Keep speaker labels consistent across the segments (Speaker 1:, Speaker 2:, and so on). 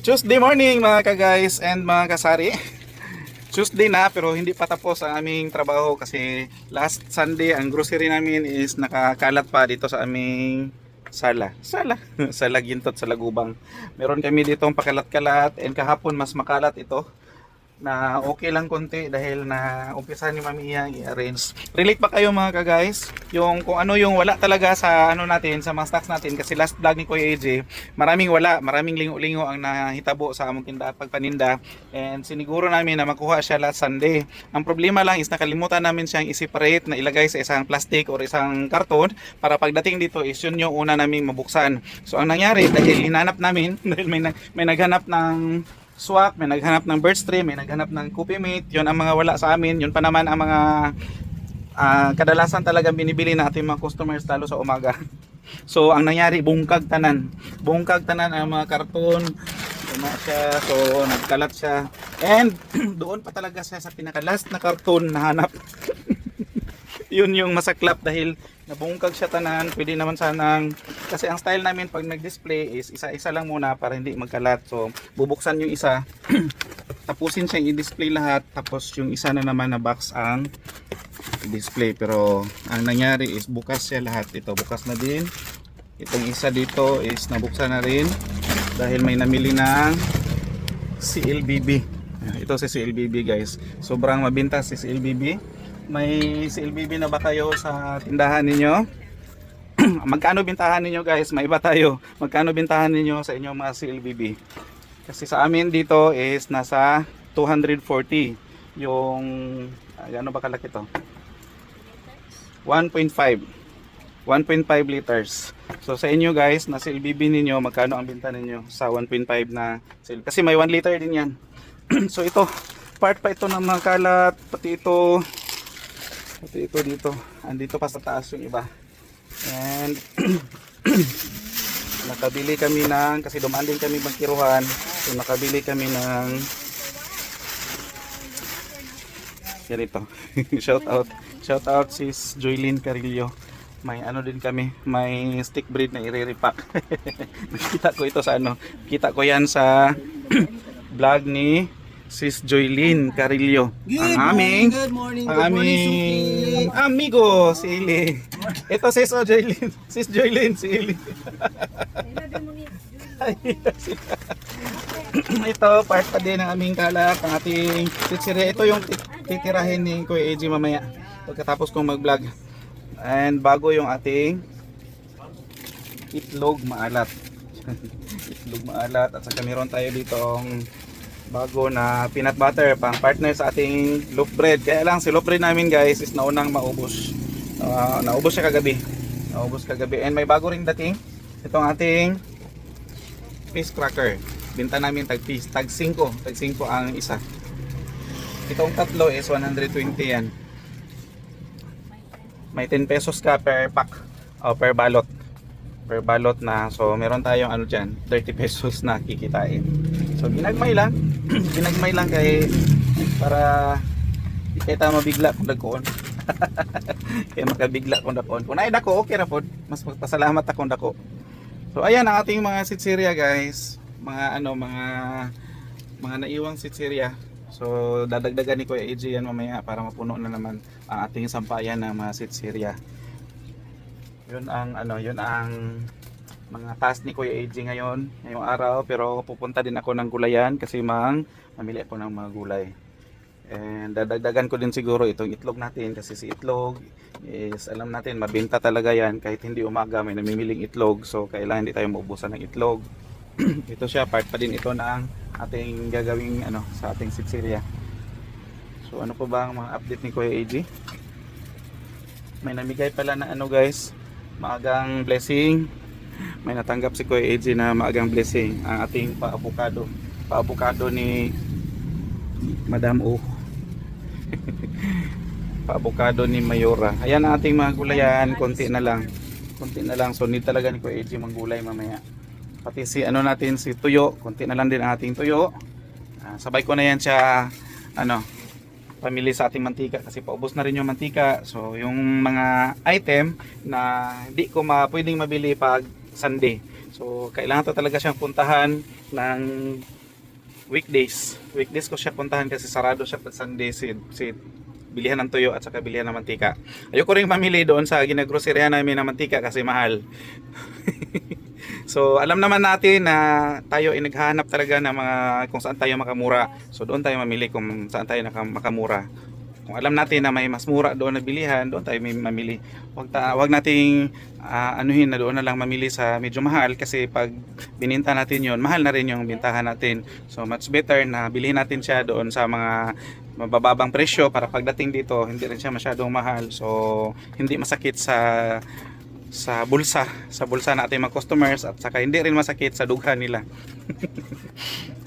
Speaker 1: Tuesday morning mga ka-guys and mga kasari. Tuesday na pero hindi pa tapos ang aming trabaho kasi last Sunday ang grocery namin is nakakalat pa dito sa aming sala sa Lagintot sa Lagubang. Meron kami ditong pakalat-kalat and kahapon mas makalat ito na okay lang konti dahil na umpisa ni Mami Iyang i-arrange. Relate ba kayo mga ka-guys? Yung kung ano yung wala talaga sa ano natin, sa mga stocks natin kasi last vlog ni Kuya AJ, maraming wala, maraming lingo-lingo ang nahitabo sa among tinda pagpaninda and siniguro namin na makuha siya last Sunday. Ang problema lang is nakalimutan namin siyang i-separate na ilagay sa isang plastic or isang karton para pagdating dito is yun yung una naming mabuksan. So ang nangyari dahil hinanap namin dahil may naghanap ng swak, may naghanap ng birch tree, may naghanap ng coffee mate, yun ang mga wala sa amin. Yun pa naman ang mga kadalasan talagang binibili na ating mga customers lalo sa umaga. So ang nangyari, bungkag tanan ang mga karton, siya, so nagkalat siya and doon pa talaga siya sa pinaka last na karton na hanap. Yun yung masaklap dahil nabungkag siya tanan. Pwede naman sanang, kasi ang style namin pag nag-display is isa-isa lang muna para hindi magkalat. So bubuksan yung isa, tapusin siyang i-display lahat, tapos yung isa na naman na box ang i-display. Pero ang nangyari is bukas siya lahat. Ito bukas na din. Itong isa dito is nabuksan na rin dahil may namili ng CLBB. Ito si CLBB guys. Sobrang mabinta si CLBB. May CLBB na ba kayo sa tindahan ninyo? Magkano bintahan ninyo guys? May iba tayo. Magkano bintahan ninyo sa inyong mga CLBB? Kasi sa amin dito is nasa 240 yung ano ba kalaki to? 1.5 liters. So sa inyo guys, na CLBB ninyo, magkano ang binta ninyo sa 1.5 na CLBB? Kasi may 1 liter din yan. So ito, part pa ito ng mga kalat, pati ito dito, andito pa sa taas yung iba. And nakabili kami ng, kasi dumaan din kami magkiruhan, so nakabili kami ng ganito. shout out sis Joylyn Carillo. May ano din kami, may stick breed na i-repack. Nakita ko ito sa ano, kita ko yan sa vlog ni sis Joylyn Carillo. Ang aming amigo si Ili. Ito sis Joylyn, sis Joylyn si Ili. Ito part pa din ng aming kalat, ang ating titsire. Ito yung titirahin ni Kuya AJ mamaya pagkatapos kong mag-vlog. And bago yung ating itlog maalat. Itlog maalat at saka meron tayo ditong bago na peanut butter pang partner sa ating loaf bread. Kaya lang si loaf bread namin guys is naunang maubos. Naubos siya kagabi. And may bago ring dating. Itong ating fish cracker. Binta namin tag 5 ang isa. Itong tatlo is 120 yan. May 10 pesos ka per pack o per balot. Per balot na, so meron tayong ano dyan, 30 pesos na kikitain. So ginagmay lang kay para kita mabigla kung dagkoon. Kaya makabigla kung dagkoon. Kung naay dako okay ra pod, mas magpasalamat akong dako. So ayan ang ating mga sitseria guys, mga naiwang sitseria. So dadagdagan ni Kuya AJ yan mamaya para mapuno na naman ang ating sampayan ng mga sitseria. Yun ang mga task ni Kuya AJ ngayong araw, pero pupunta din ako ng gulayan kasi mamili ako ng mga gulay. And dadagdagan ko din siguro itong itlog natin kasi si itlog is alam natin mabenta talaga yan kahit hindi umaga may namimiling itlog, so kailangan hindi tayo maubusan ng itlog. Ito siya, part pa din ito ng ating gagawing sa ating sitseria. So ano po ba ang mga update ni Kuya AJ? May namigay pala na guys, maagang blessing. May natanggap si Kuya AJ na maagang blessing, ang ating pa-avocado ni Madam O. Pa-avocado ni Mayora. Ayan ang ating mga gulayan, konti na lang. So need talaga ni Kuya AJ manggulay mamaya. Pati si natin si tuyo, konti na lang din ang ating tuyo. Sabay ko na yan siya pamili sa ating mantika kasi paubos na rin yung mantika. So yung mga item na hindi ko pwedeng mabili pag Sunday, so kailangan to talaga siyang puntahan ng weekdays. Weekdays ko siya puntahan kasi sarado siya pag Sunday si bilihan ng tuyo at saka bilihan ng mantika. Ayoko ring mamili doon sa ginagroceryhan namin ng mantika kasi mahal. So alam naman natin na tayo ay naghahanap talaga ng mga kung saan tayo makamura. So doon tayo mamili kung saan tayo makamura. Kung alam natin na may mas mura doon na bilihan, doon tayo may mamili. Wag nating anuhin na doon na lang mamili sa medyo mahal kasi pag bininta natin yon, mahal na rin yung bintahan natin. So much better na bilhin natin siya doon sa mga mabababang presyo para pagdating dito hindi rin siya masyadong mahal. So hindi masakit sa bulsa natin mga customers at saka hindi rin masakit sa dughan nila.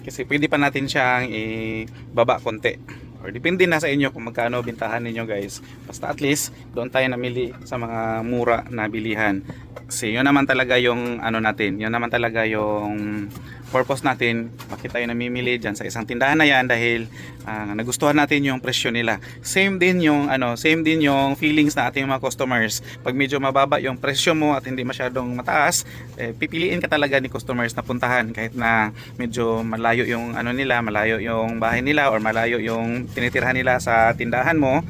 Speaker 1: Kasi pwede pa natin siyang ibaba konti. Or depende na sa inyo kung magkano bintahan ninyo guys. Basta at least doon tayo namili sa mga mura na bilihan. Kasi yun naman talaga yung ano natin. Yun naman talaga yung purpose natin. Bakit tayo namimili dyan sa isang tindahan na yan dahil nagustuhan natin yung presyo nila. Same din yung feelings na ating mga customers. Pag medyo mababa yung presyo mo at hindi masyadong mataas, pipiliin ka talaga ni customers na puntahan kahit na medyo malayo yung ano nila, malayo yung bahay nila or malayo yung tinitirhan nila sa tindahan mo.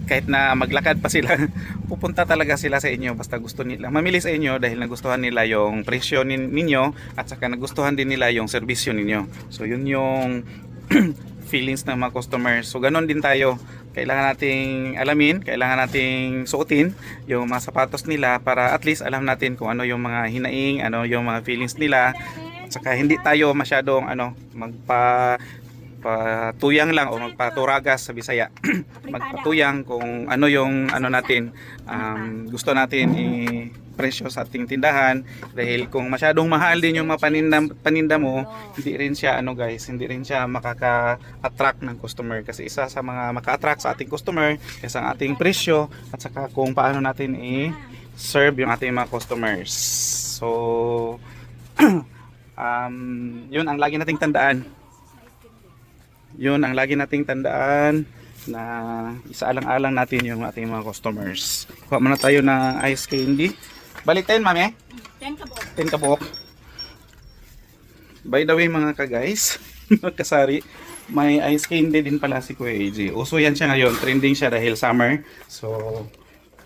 Speaker 1: Kahit na maglakad pa sila, pupunta talaga sila sa inyo basta gusto nila mamili sa inyo dahil nagustuhan nila yung presyo ninyo at saka nagustuhan din nila yung serbisyo ninyo. So yun yung feelings ng mga customers. So ganun din tayo. Kailangan nating alamin, kailangan nating suotin yung mga sapatos nila para at least alam natin kung ano yung mga hinaing, ano yung mga feelings nila. At saka hindi tayo masyadong magpatuyang lang o magpaturagas sa Bisaya. Magpatuyang kung ano yung ano natin gusto natin presyo sa ating tindahan dahil kung masyadong mahal din yung mga paninda mo, hindi rin siya hindi rin siya makaka-attract ng customer kasi isa sa mga maka-attract sa ating customer is ang ating presyo at saka kung paano natin i-serve yung ating mga customers. So yun ang lagi nating tandaan. Yun ang lagi nating tandaan na isaalang-alang natin yung ating mga customers. Kuha muna tayo ng ice candy. Balik 10 mami?
Speaker 2: 10 kabuok.
Speaker 1: 10 kabuok. By the way mga ka-guys, mga kasari, may ice candy din pala si Kuya AJ. Uso yan siya ngayon, trending siya dahil summer. So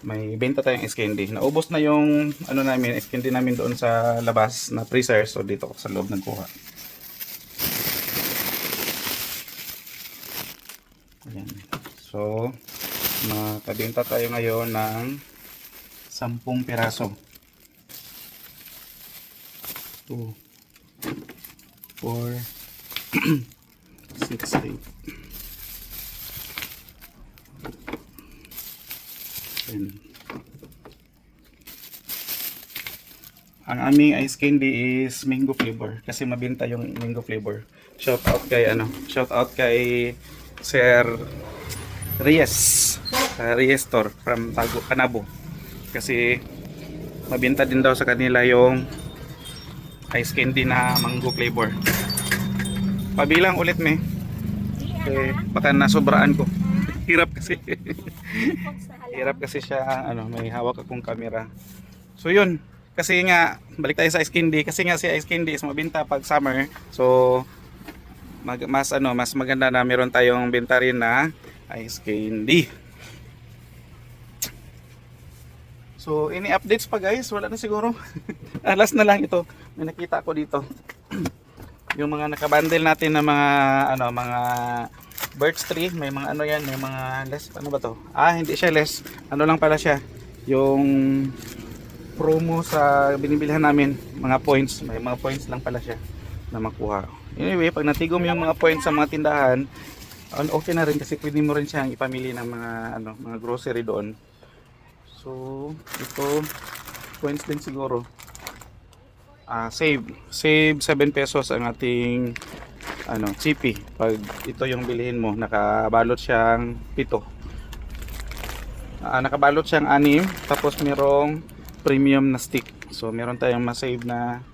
Speaker 1: may benta tayong ice candy. Naubos na yung ice candy namin doon sa labas na freezer. So dito ako sa loob nagkuha. Ayan. So, makabenta tayo ngayon ng 10 piraso. 2, 4, 6, 8. Ang aming ice candy is mango flavor kasi mabenta yung mango flavor. Shout out kay Sir Reyes Store from Canabo kasi mabenta din daw sa kanila yung ice candy na mango flavor. Pabilang ulit baka nasobraan ko. Hirap kasi siya may hawak akong camera. So yun, kasi nga balik tayo sa ice candy kasi nga si ice candy is mabenta pag summer. So mas maganda na meron tayong benta rin na ice candy. So ini updates pa guys, wala na siguro. Last na lang ito. May nakita ko dito. Yung mga nakabundle natin na mga birch tree, may mga may mga less, ano ba to? Hindi siya less. Lang pala siya. Yung promo sa binibilhan namin, mga points, may mga points lang pala siya na makuha. Anyway, pag natigom yung mga points sa mga tindahan, okay na rin kasi pwede mo rin siyang ipamili ng mga grocery doon. So, ito points din siguro. Save 7 pesos ang ating chippy. Pag ito yung bilhin mo, nakabalot siyang 7. Nakabalot siyang 6, tapos merong premium na stick. So, meron tayong ma-save na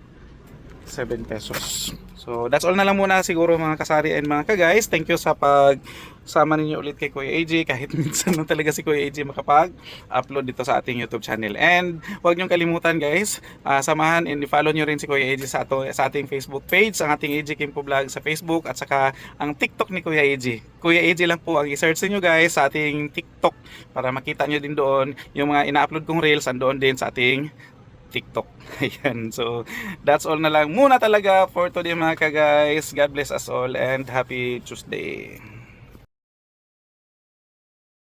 Speaker 1: 7 pesos. So that's all na lang muna siguro mga kasari and mga ka-guys. Thank you sa pagsama ninyo ulit kay Kuya AJ kahit minsan lang talaga si Kuya AJ makapag-upload dito sa ating YouTube channel. And huwag niyong kalimutan guys, samahan and i-follow niyo rin si Kuya AJ sa ating Facebook page, ang ating AJ Kimpo Vlog sa Facebook at saka ang TikTok ni Kuya AJ. Kuya AJ lang po ang i-search niyo guys sa ating TikTok para makita niyo din doon yung mga ina-upload kong reels, andoon din sa ating TikTok. Ayan. So, that's all na lang muna talaga for today mga ka-guys. God bless us all and happy Tuesday.